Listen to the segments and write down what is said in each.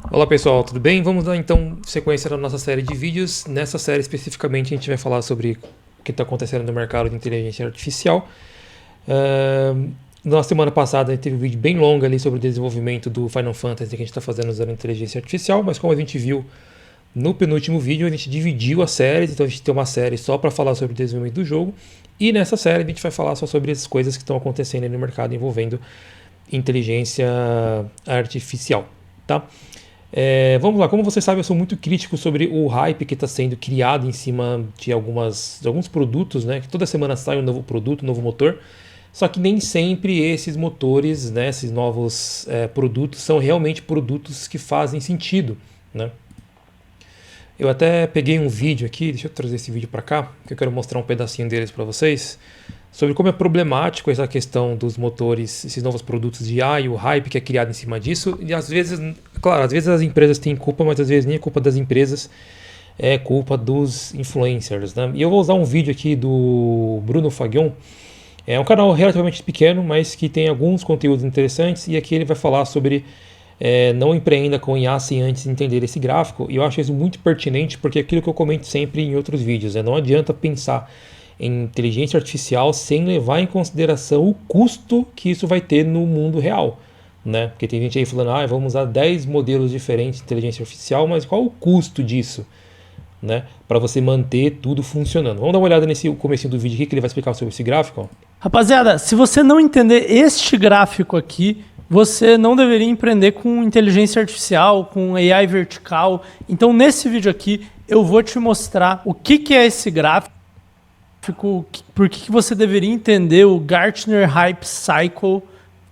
Olá pessoal, tudo bem? Vamos dar então sequência na nossa série de vídeos. Nessa série especificamente a gente vai falar sobre o que está acontecendo no mercado de inteligência artificial. Na semana passada a gente teve um vídeo bem longo ali sobre o desenvolvimento do Final Fantasy que a gente está fazendo usando inteligência artificial, mas como a gente viu no penúltimo vídeo, a gente dividiu as séries, então a gente tem uma série só para falar sobre o desenvolvimento do jogo, e nessa série a gente vai falar só sobre as coisas que estão acontecendo aí no mercado envolvendo inteligência artificial, tá? Vamos lá, como você sabe, eu sou muito crítico sobre o hype que está sendo criado em cima de alguns produtos, né? Que toda semana sai um novo produto, um novo motor, só que nem sempre esses motores, né, esses novos produtos são realmente produtos que fazem sentido, né? Eu até peguei um vídeo aqui, deixa eu trazer esse vídeo para cá, que eu quero mostrar um pedacinho deles para vocês, sobre como é problemático essa questão dos motores, esses novos produtos de IA e o hype que é criado em cima disso. E às vezes, claro, às vezes as empresas têm culpa, mas às vezes nem é culpa das empresas, é culpa dos influencers, né? E eu vou usar um vídeo aqui do Bruno Fagion. É um canal relativamente pequeno, mas que tem alguns conteúdos interessantes, e aqui ele vai falar sobre não empreenda com IA sem antes entender esse gráfico. E eu acho isso muito pertinente, porque é aquilo que eu comento sempre em outros vídeos, né? Não adianta pensar em inteligência artificial sem levar em consideração o custo que isso vai ter no mundo real, né? Porque tem gente aí falando, vamos usar 10 modelos diferentes de inteligência artificial, mas qual o custo disso, né? Para você manter tudo funcionando. Vamos dar uma olhada nesse comecinho do vídeo aqui que ele vai explicar sobre esse gráfico. Ó. Rapaziada, se você não entender este gráfico aqui, você não deveria empreender com inteligência artificial, com AI vertical. Então nesse vídeo aqui eu vou te mostrar o que é esse gráfico, por que você deveria entender o Gartner Hype Cycle,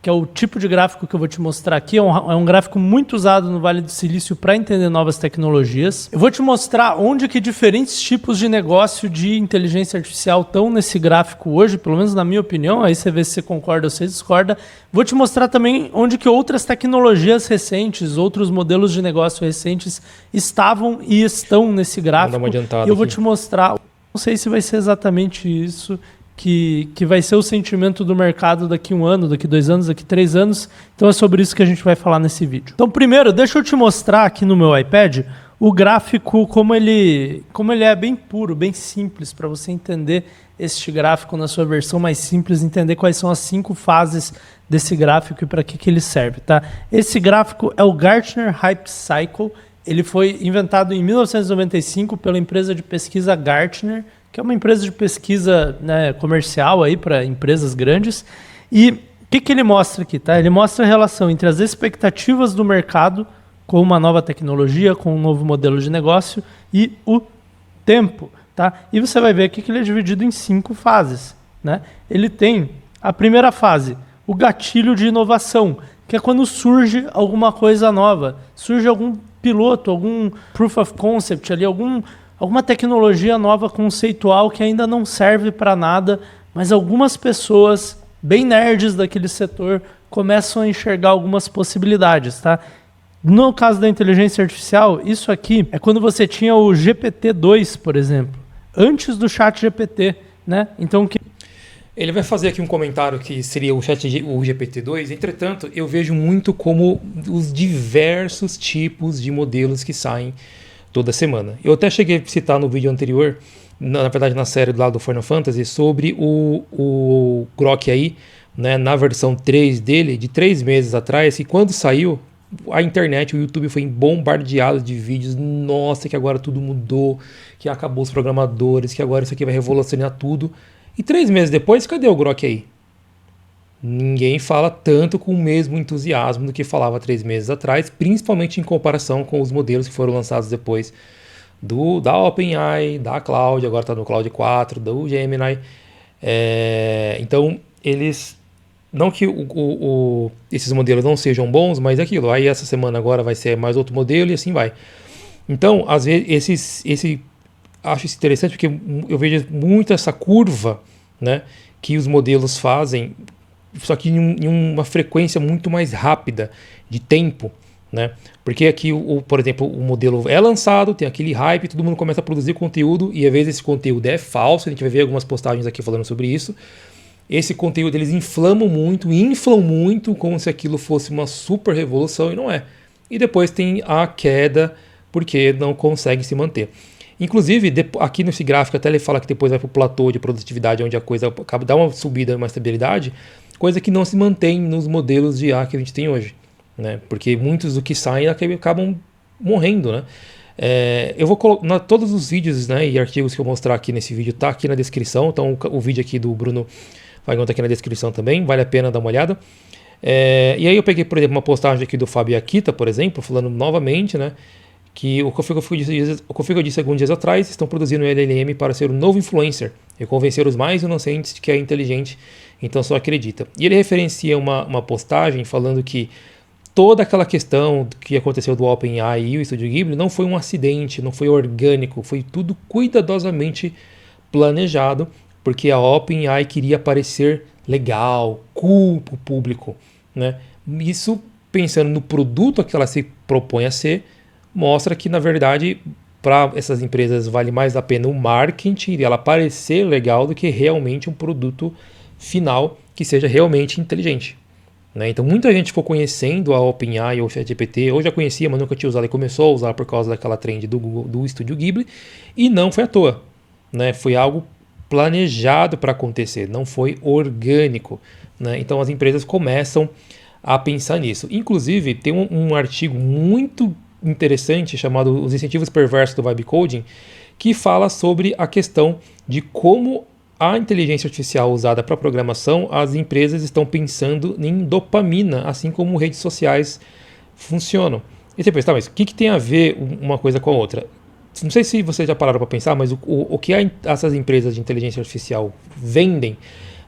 que é o tipo de gráfico que eu vou te mostrar aqui. É um gráfico muito usado no Vale do Silício para entender novas tecnologias. Eu vou te mostrar onde que diferentes tipos de negócio de inteligência artificial estão nesse gráfico hoje, pelo menos na minha opinião, aí você vê se você concorda ou se discorda. Vou te mostrar também onde que outras tecnologias recentes, outros modelos de negócio recentes estavam e estão nesse gráfico. Vamos dar uma adiantada e eu vou aqui. te mostrar. Não sei se vai ser exatamente isso que vai ser o sentimento do mercado daqui 1 ano, daqui 2 anos, daqui 3 anos. Então é sobre isso que a gente vai falar nesse vídeo. Então primeiro, deixa eu te mostrar aqui no meu iPad o gráfico, como ele é bem puro, bem simples, para você entender este gráfico na sua versão mais simples, entender quais são as 5 fases desse gráfico e para que ele serve, tá? Esse gráfico é o Gartner Hype Cycle. Ele foi inventado em 1995 pela empresa de pesquisa Gartner, que é uma empresa de pesquisa, né, comercial aí para empresas grandes. E o que ele mostra aqui? Tá? Ele mostra a relação entre as expectativas do mercado com uma nova tecnologia, com um novo modelo de negócio e o tempo. Tá? E você vai ver aqui que ele é dividido em 5 fases. Né? Ele tem a primeira fase, o gatilho de inovação, que é quando surge alguma coisa nova, surge algum piloto, algum proof of concept, ali, alguma tecnologia nova conceitual que ainda não serve para nada, mas algumas pessoas bem nerds daquele setor começam a enxergar algumas possibilidades. Tá? No caso da inteligência artificial, isso aqui é quando você tinha o GPT-2, por exemplo, antes do chat GPT. Né? Então, Ele vai fazer aqui um comentário que seria o GPT-2, entretanto, eu vejo muito como os diversos tipos de modelos que saem toda semana. Eu até cheguei a citar no vídeo anterior, na verdade na série lá do Final Fantasy, sobre o Grok AI, né, na versão 3 dele, de 3 meses atrás, que quando saiu, a internet, o YouTube foi bombardeado de vídeos, nossa, que agora tudo mudou, que acabou os programadores, que agora isso aqui vai revolucionar tudo. E 3 meses depois, cadê o Grok aí? Ninguém fala tanto com o mesmo entusiasmo do que falava 3 meses atrás, principalmente em comparação com os modelos que foram lançados depois da OpenAI, da Cloud, agora está no Cloud 4, do Gemini. Então, eles... Não que esses modelos não sejam bons, mas é aquilo. Aí essa semana agora vai ser mais outro modelo e assim vai. Então, às vezes, acho isso interessante porque eu vejo muito essa curva, né, que os modelos fazem, só que em uma frequência muito mais rápida de tempo, né? Porque aqui, por exemplo, o modelo é lançado, tem aquele hype, todo mundo começa a produzir conteúdo e às vezes esse conteúdo é falso, a gente vai ver algumas postagens aqui falando sobre isso. Esse conteúdo eles inflam muito, como se aquilo fosse uma super revolução e não é. e depois tem a queda porque não consegue se manter. Inclusive, aqui nesse gráfico até ele fala que depois vai para o platô de produtividade, onde a coisa acaba dá uma subida, uma estabilidade, coisa que não se mantém nos modelos de IA que a gente tem hoje, né? Porque muitos do que saem acabam morrendo, né? Eu vou colocar todos os vídeos, né, e artigos que eu mostrar aqui nesse vídeo tá aqui na descrição, então o vídeo aqui do Bruno Vagão tá aqui na descrição também, vale a pena dar uma olhada. E aí eu peguei, por exemplo, uma postagem aqui do Fábio Akita, por exemplo, falando novamente, né, que o que eu disse alguns dias atrás, estão produzindo o LLM para ser o novo influencer e convencer os mais inocentes de que é inteligente, então só acredita. E ele referencia uma postagem falando que toda aquela questão que aconteceu do OpenAI e o Estúdio Ghibli não foi um acidente, não foi orgânico, foi tudo cuidadosamente planejado, porque a OpenAI queria parecer legal, cool para o público, né? Isso, pensando no produto que ela se propõe a ser, mostra que, na verdade, para essas empresas vale mais a pena o marketing e ela parecer legal do que realmente um produto final que seja realmente inteligente, né? Então muita gente ficou conhecendo a OpenAI ou o ChatGPT, ou já conhecia, mas nunca tinha usado e começou a usar por causa daquela trend do Google, do Estúdio Ghibli, e não foi à toa, né? Foi algo planejado para acontecer, não foi orgânico, né? Então as empresas começam a pensar nisso. Inclusive tem um artigo muito interessante chamado Os Incentivos Perversos do Vibe Coding, que fala sobre a questão de como a inteligência artificial usada para programação, as empresas estão pensando em dopamina, assim como redes sociais funcionam. E você pensa, tá, mas o que tem a ver uma coisa com a outra? Não sei se vocês já pararam para pensar, mas o que essas empresas de inteligência artificial vendem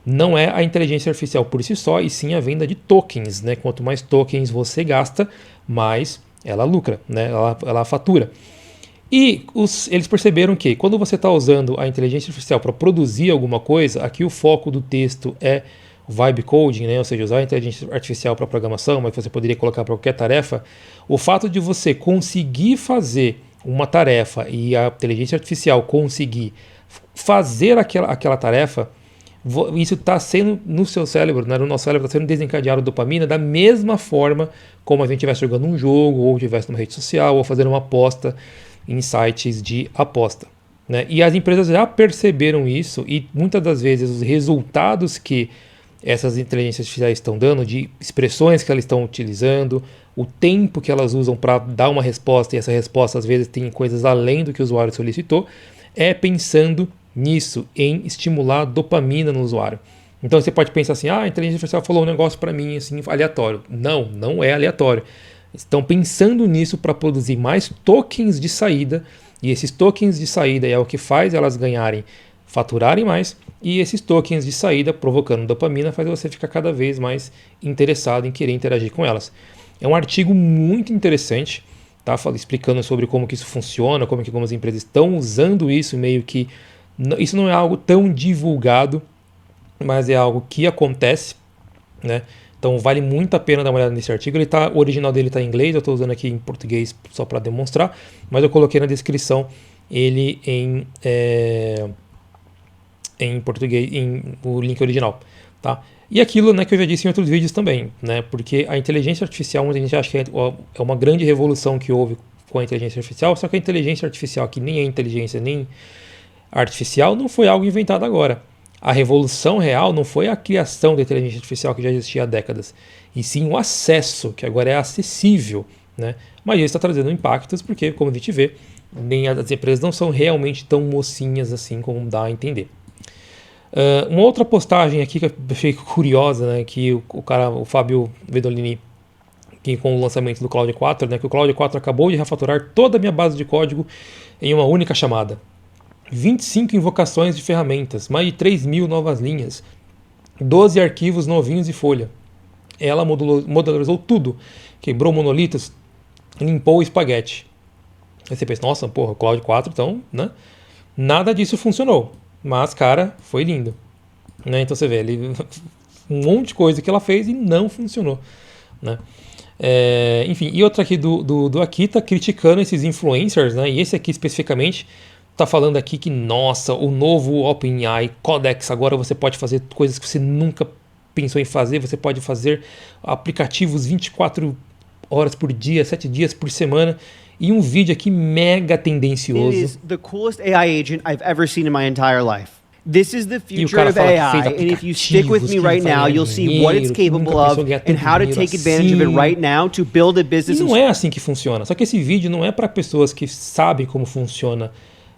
não é a inteligência artificial por si só, e sim a venda de tokens, né? Quanto mais tokens você gasta, mais ela lucra, né? Ela fatura. E eles perceberam que quando você está usando a inteligência artificial para produzir alguma coisa, aqui o foco do texto é vibe coding, né? Ou seja, usar a inteligência artificial para programação, mas você poderia colocar para qualquer tarefa. O fato de você conseguir fazer uma tarefa e a inteligência artificial conseguir fazer aquela tarefa, isso está sendo no seu cérebro, né? No nosso cérebro está sendo desencadeado dopamina da mesma forma como a gente estivesse jogando um jogo, ou estivesse numa rede social, ou fazendo uma aposta em sites de aposta, né? E as empresas já perceberam isso, e muitas das vezes os resultados que essas inteligências artificiais estão dando, de expressões que elas estão utilizando, o tempo que elas usam para dar uma resposta, e essa resposta às vezes tem coisas além do que o usuário solicitou, é pensando nisso, em estimular dopamina no usuário. Então você pode pensar assim, a inteligência artificial falou um negócio para mim assim, aleatório. Não é aleatório. Estão pensando nisso para produzir mais tokens de saída, e esses tokens de saída é o que faz elas faturarem mais, e esses tokens de saída, provocando dopamina, faz você ficar cada vez mais interessado em querer interagir com elas. É um artigo muito interessante, tá? Explicando sobre como que isso funciona, como que algumas empresas estão usando isso, meio que isso não é algo tão divulgado, mas é algo que acontece, né? Então vale muito a pena dar uma olhada nesse artigo. O original dele está em inglês, eu estou usando aqui em português só para demonstrar, mas eu coloquei na descrição ele em português, o link original, tá? E aquilo, né, que eu já disse em outros vídeos também, né? Porque a inteligência artificial, muita gente acha que é uma grande revolução que houve com a inteligência artificial, só que a inteligência artificial, que nem é inteligência nem artificial, não foi algo inventado agora. A revolução real não foi a criação da inteligência artificial que já existia há décadas, e sim o acesso, que agora é acessível, né? Mas isso está trazendo impactos porque, como a gente vê, nem as empresas não são realmente tão mocinhas assim como dá a entender. Uma outra postagem aqui que eu achei curiosa, né, que o Fábio Vedolini, que com o lançamento do Claude 4, né, que o Claude 4 acabou de refatorar toda a minha base de código em uma única chamada. 25 invocações de ferramentas, mais de 3.000 novas linhas, 12 arquivos novinhos de folha. Ela modularizou tudo, quebrou monolitos, limpou o espaguete. Aí você pensa, nossa, porra, Cloud 4, então, né? Nada disso funcionou, mas, cara, foi lindo, né? Então você vê, um monte de coisa que ela fez e não funcionou, né? Enfim, e outra aqui do Akita criticando esses influencers, né? E esse aqui especificamente tá falando aqui que, nossa, o novo OpenAI Codex, agora você pode fazer coisas que você nunca pensou em fazer, você pode fazer aplicativos 24 horas por dia, 7 dias por semana, e um vídeo aqui mega It tendencioso. is the coolest AI agent I've ever seen in my entire life. This is the E o future cara of fala que fez AI, and if you stick with aplicativos me que right vai now, ganhar you'll see what it's dinheiro, que capable nunca of pensou ganhar and tanto how to dinheiro take advantage of it assim. right now to build a E business. não é assim que funciona. Só que esse vídeo não é para pessoas que sabem como funciona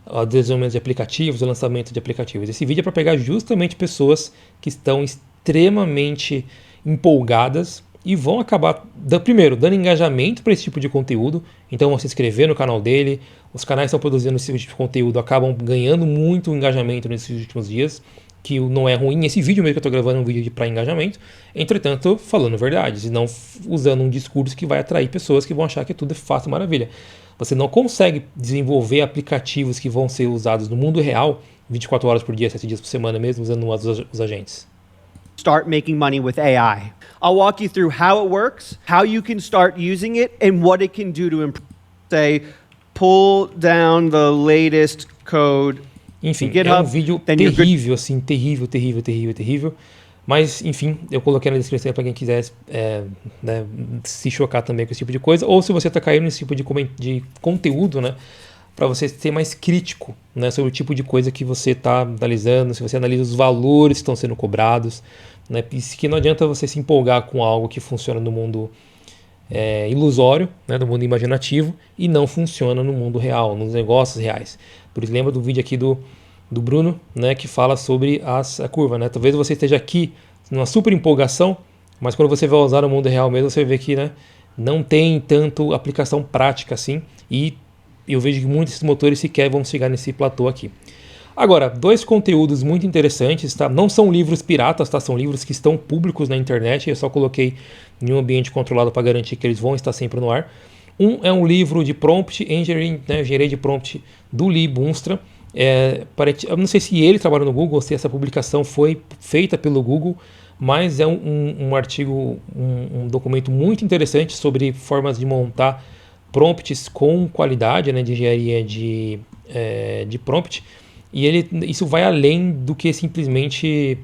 o desenvolvimento de aplicativos, o lançamento de aplicativos. Esse vídeo é para pegar justamente pessoas que estão extremamente empolgadas e vão acabar, primeiro, dando engajamento para esse tipo de conteúdo. Então vão se inscrever no canal dele. Os canais que estão produzindo esse tipo de conteúdo acabam ganhando muito engajamento nesses últimos dias, que não é ruim. Esse vídeo mesmo que eu estou gravando é um vídeo para engajamento. Entretanto, falando verdades e não usando um discurso que vai atrair pessoas que vão achar que tudo é fácil e maravilha. Você não consegue desenvolver aplicativos que vão ser usados no mundo real 24 horas por dia, 7 dias por semana mesmo, usando os agentes. Start making money with AI. I'll walk you through how it works, how you can start using it, and what it can do to improve. Say, pull down the latest code. Enfim, GitHub, é um vídeo then you're good. terrível, assim, terrível. Mas, enfim, eu coloquei na descrição para quem quiser né, se chocar também com esse tipo de coisa, ou se você está caindo nesse tipo de conteúdo, né, para você ser mais crítico, né, sobre o tipo de coisa que você está analisando, se você analisa os valores que estão sendo cobrados, né, e que não adianta você se empolgar com algo que funciona no mundo ilusório, né, no mundo imaginativo, e não funciona no mundo real, nos negócios reais. Por isso, lembra do vídeo aqui do Bruno, né, que fala sobre a curva, né? Talvez você esteja aqui numa super empolgação, mas quando você vai usar no mundo real mesmo, você vê que, né, não tem tanto aplicação prática assim, e eu vejo que muitos motores sequer vão chegar nesse platô aqui. Agora, 2 conteúdos muito interessantes, tá? Não são livros piratas, tá? São livros que estão públicos na internet, eu só coloquei em um ambiente controlado para garantir que eles vão estar sempre no ar. Um é um livro de Prompt Engineering, né, engenharia de prompt, do Lee Boonstra. Eu não sei se ele trabalha no Google ou se essa publicação foi feita pelo Google, mas é um artigo, um documento muito interessante sobre formas de montar prompts com qualidade, né, de engenharia de prompt. E isso vai além do que simplesmente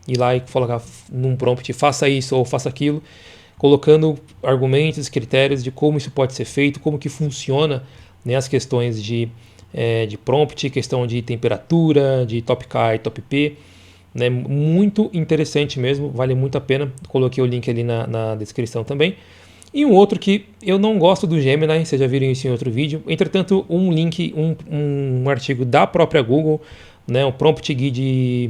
ir lá e colocar num prompt, faça isso ou faça aquilo, colocando argumentos, critérios de como isso pode ser feito, como que funciona, né, as questões de prompt, questão de temperatura, de top K e top P, né, muito interessante mesmo, vale muito a pena, coloquei o link ali na descrição também. E um outro que eu não gosto do Gemini, vocês já viram isso em outro vídeo, entretanto um link, um artigo da própria Google, né, o Prompt Guide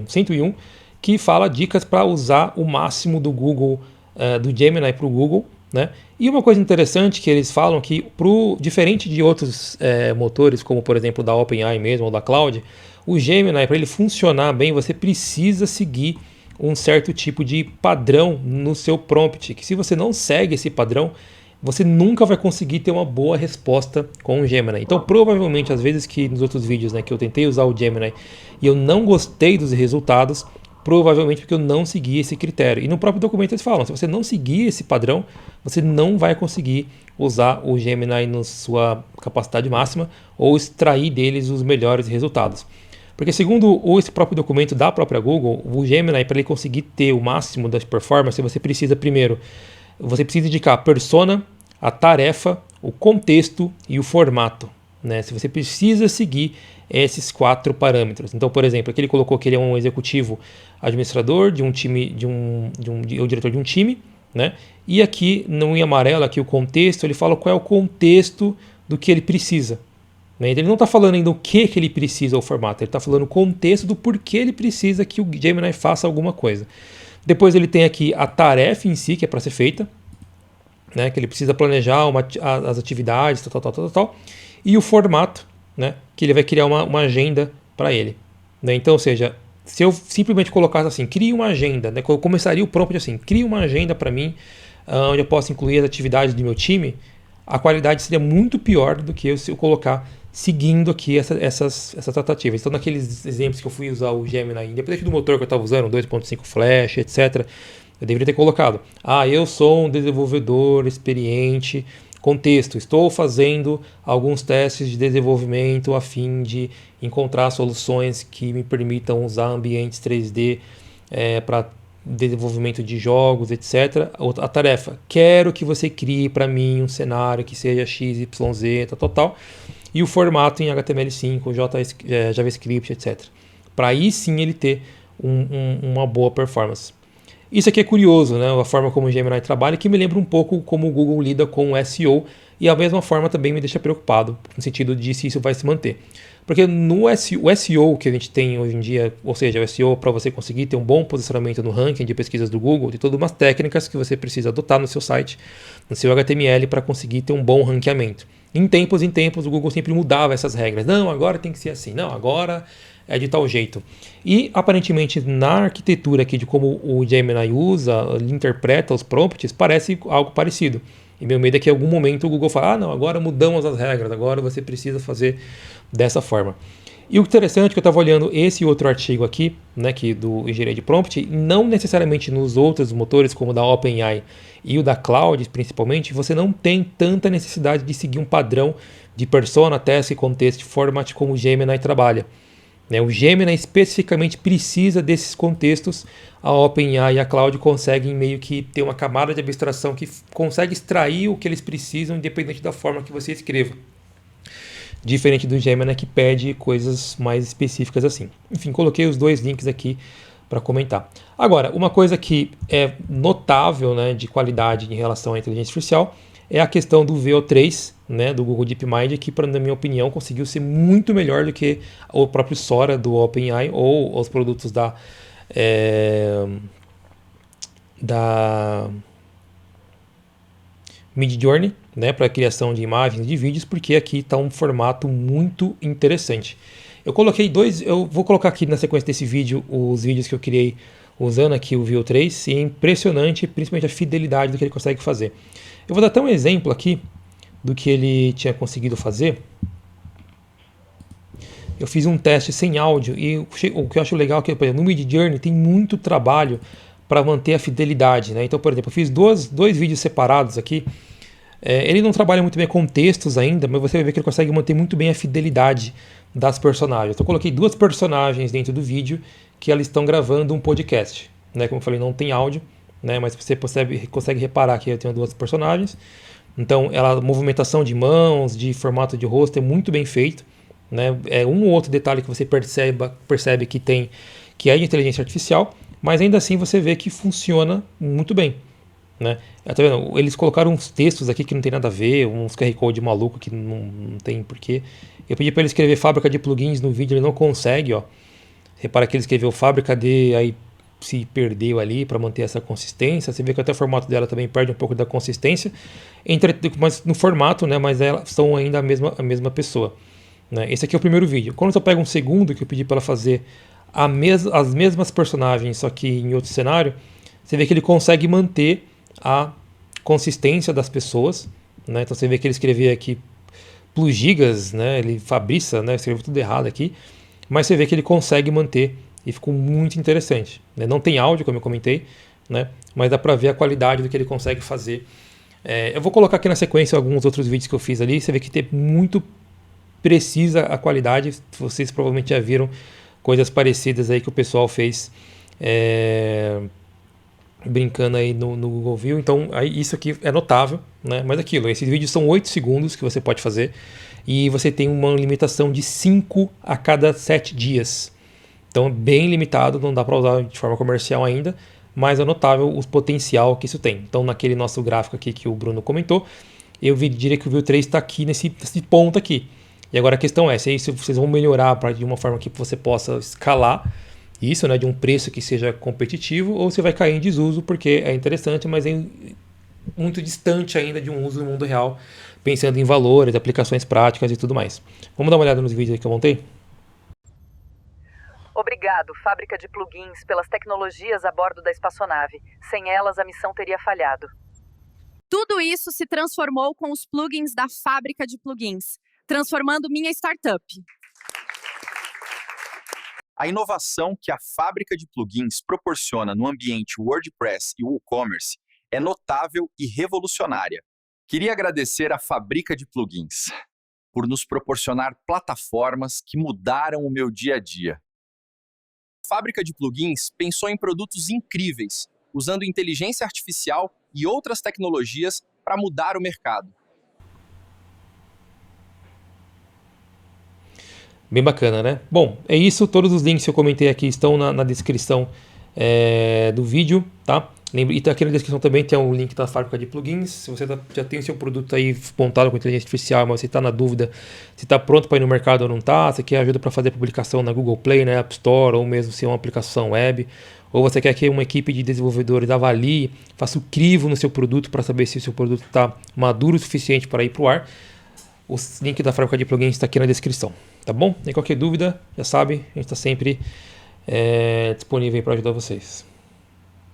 101, que fala dicas para usar o máximo do Google, do Gemini para o Google, né? E uma coisa interessante que eles falam que, diferente de outros motores, como por exemplo da OpenAI mesmo ou da Cloud, o Gemini, para ele funcionar bem, você precisa seguir um certo tipo de padrão no seu prompt, que se você não segue esse padrão, você nunca vai conseguir ter uma boa resposta com o Gemini. Então, provavelmente, às vezes que nos outros vídeos, né, que eu tentei usar o Gemini e eu não gostei dos resultados, provavelmente porque eu não segui esse critério. E no próprio documento eles falam, se você não seguir esse padrão, você não vai conseguir usar o Gemini na sua capacidade máxima ou extrair deles os melhores resultados. Porque segundo esse próprio documento da própria Google, o Gemini, para ele conseguir ter o máximo das performance, você precisa indicar a persona, a tarefa, o contexto e o formato, né? Se você precisa seguir esses 4 parâmetros. Então, por exemplo, aqui ele colocou que ele é um executivo administrador de um time, o diretor de um time, né? E aqui no em amarelo, aqui o contexto, ele fala qual é o contexto do que ele precisa. Ele não está falando ainda o que ele precisa o formato, ele está falando o contexto do porquê ele precisa que o Gemini faça alguma coisa. Depois ele tem aqui a tarefa em si, que é para ser feita, né, que ele precisa planejar as atividades, tal. E o formato, né, que ele vai criar uma agenda para ele. Né? Então, ou seja, se eu simplesmente colocasse assim, crie uma agenda, né, eu começaria o prompt assim, crie uma agenda para mim, onde eu possa incluir as atividades do meu time, a qualidade seria muito pior do que se eu colocar seguindo aqui essas tratativas. Então, naqueles exemplos que eu fui usar o Gemini, independente do motor que eu estava usando, 2.5 Flash, etc., eu deveria ter colocado, eu sou um desenvolvedor experiente, contexto, estou fazendo alguns testes de desenvolvimento a fim de encontrar soluções que me permitam usar ambientes 3D para desenvolvimento de jogos, etc. A tarefa, quero que você crie para mim um cenário que seja XYZ, tal. E o formato em HTML5, JavaScript, etc. Para aí sim ele ter uma boa performance. Isso aqui é curioso, né? A forma como o Gemini trabalha, que me lembra um pouco como o Google lida com o SEO, e a mesma forma também me deixa preocupado, no sentido de se isso vai se manter. Porque o SEO que a gente tem hoje em dia, ou seja, o SEO para você conseguir ter um bom posicionamento no ranking de pesquisas do Google, tem todas umas técnicas que você precisa adotar no seu site, no seu HTML, para conseguir ter um bom ranqueamento. Em tempos, o Google sempre mudava essas regras. Não, agora tem que ser assim. Não, agora é de tal jeito. E aparentemente na arquitetura aqui de como o Gemini usa, ele interpreta os prompts, parece algo parecido. E meu medo é que em algum momento o Google fale, não, agora mudamos as regras, agora você precisa fazer dessa forma. E o interessante é que eu estava olhando esse outro artigo aqui, né, que do engenharia de prompt, não necessariamente nos outros motores, como o da OpenAI e o da Cloud, principalmente, você não tem tanta necessidade de seguir um padrão de persona, task, context, format como o Gemini trabalha. O Gemini especificamente precisa desses contextos. A OpenAI e a Cloud conseguem meio que ter uma camada de abstração que consegue extrair o que eles precisam, independente da forma que você escreva. Diferente do Gemini, que pede coisas mais específicas assim. Enfim, coloquei os dois links aqui para comentar. Agora, uma coisa que é notável, né, de qualidade em relação à inteligência artificial é a questão do VO3, né, do Google DeepMind, que, na minha opinião, conseguiu ser muito melhor do que o próprio Sora do OpenAI ou os produtos da Midjourney, né, para a criação de imagens e de vídeos, porque aqui está um formato muito interessante. Eu vou colocar aqui na sequência desse vídeo os vídeos que eu criei usando aqui o VO3, e é impressionante, principalmente a fidelidade do que ele consegue fazer. Eu vou dar até um exemplo aqui do que ele tinha conseguido fazer. Eu fiz um teste sem áudio e o que eu acho legal é que, por exemplo, no Midjourney tem muito trabalho para manter a fidelidade, né? Então, por exemplo, eu fiz dois vídeos separados aqui. Ele não trabalha muito bem com textos ainda, mas você vai ver que ele consegue manter muito bem a fidelidade das personagens. Então, eu coloquei duas personagens dentro do vídeo que elas estão gravando um podcast, né? Como eu falei, não tem áudio, né? Mas você consegue reparar que eu tenho duas personagens. Então, a movimentação de mãos, de formato de rosto é muito bem feito, né? É um ou outro detalhe que você percebe que é de inteligência artificial, mas ainda assim você vê que funciona muito bem, né? Tá vendo? Eles colocaram uns textos aqui que não tem nada a ver, uns QR Code maluco que não tem porquê. Eu pedi para ele escrever fábrica de plugins no vídeo, ele não consegue, ó. Repara que ele escreveu fábrica de, aí se perdeu ali para manter essa consistência. Você vê que até o formato dela também perde um pouco da consistência, mas no formato, né? Mas elas são ainda a mesma pessoa, né? Esse aqui é o primeiro vídeo. Quando eu pego um segundo que eu pedi para ela fazer as mesmas personagens, só que em outro cenário, você vê que ele consegue manter a consistência das pessoas, né? Então você vê que ele escreveu aqui plugigas, né? Ele fabrica, né? Escreveu tudo errado aqui, mas você vê que ele consegue manter e ficou muito interessante, né? Não tem áudio, como eu comentei, né? Mas dá para ver a qualidade do que ele consegue fazer. Eu vou colocar aqui na sequência alguns outros vídeos que eu fiz ali, você vê que tem muito precisa a qualidade. Vocês provavelmente já viram coisas parecidas aí que o pessoal fez brincando aí no Google View. Então aí, isso aqui é notável, né? Mas aquilo, esses vídeos são 8 segundos que você pode fazer e você tem uma limitação de 5 a cada 7 dias. Então é bem limitado, não dá para usar de forma comercial ainda, mas é notável o potencial que isso tem. Então naquele nosso gráfico aqui que o Bruno comentou, eu diria que o View 3 está aqui nesse ponto aqui. E agora a questão é, se vocês vão melhorar de uma forma que você possa escalar isso, né, de um preço que seja competitivo, ou você vai cair em desuso porque é interessante, mas é muito distante ainda de um uso no mundo real, pensando em valores, aplicações práticas e tudo mais. Vamos dar uma olhada nos vídeos que eu montei? Obrigado, fábrica de plugins, pelas tecnologias a bordo da espaçonave. Sem elas, a missão teria falhado. Tudo isso se transformou com os plugins da fábrica de plugins, transformando minha startup. A inovação que a fábrica de plugins proporciona no ambiente WordPress e WooCommerce é notável e revolucionária. Queria agradecer à fábrica de plugins por nos proporcionar plataformas que mudaram o meu dia a dia. Fábrica de Plugins pensou em produtos incríveis, usando inteligência artificial e outras tecnologias para mudar o mercado. Bem bacana, né? Bom, é isso. Todos os links que eu comentei aqui estão na descrição do vídeo, tá? E aqui na descrição também tem o link da fábrica de plugins. Se você já tem o seu produto aí montado com inteligência artificial, mas você está na dúvida se está pronto para ir no mercado ou não está, você quer ajuda para fazer publicação na Google Play, na App Store, ou mesmo se é uma aplicação web, ou você quer que uma equipe de desenvolvedores avalie, faça o crivo no seu produto para saber se o seu produto está maduro o suficiente para ir para o ar, o link da fábrica de plugins está aqui na descrição, tá bom? E qualquer dúvida, já sabe, a gente está sempre disponível para ajudar vocês.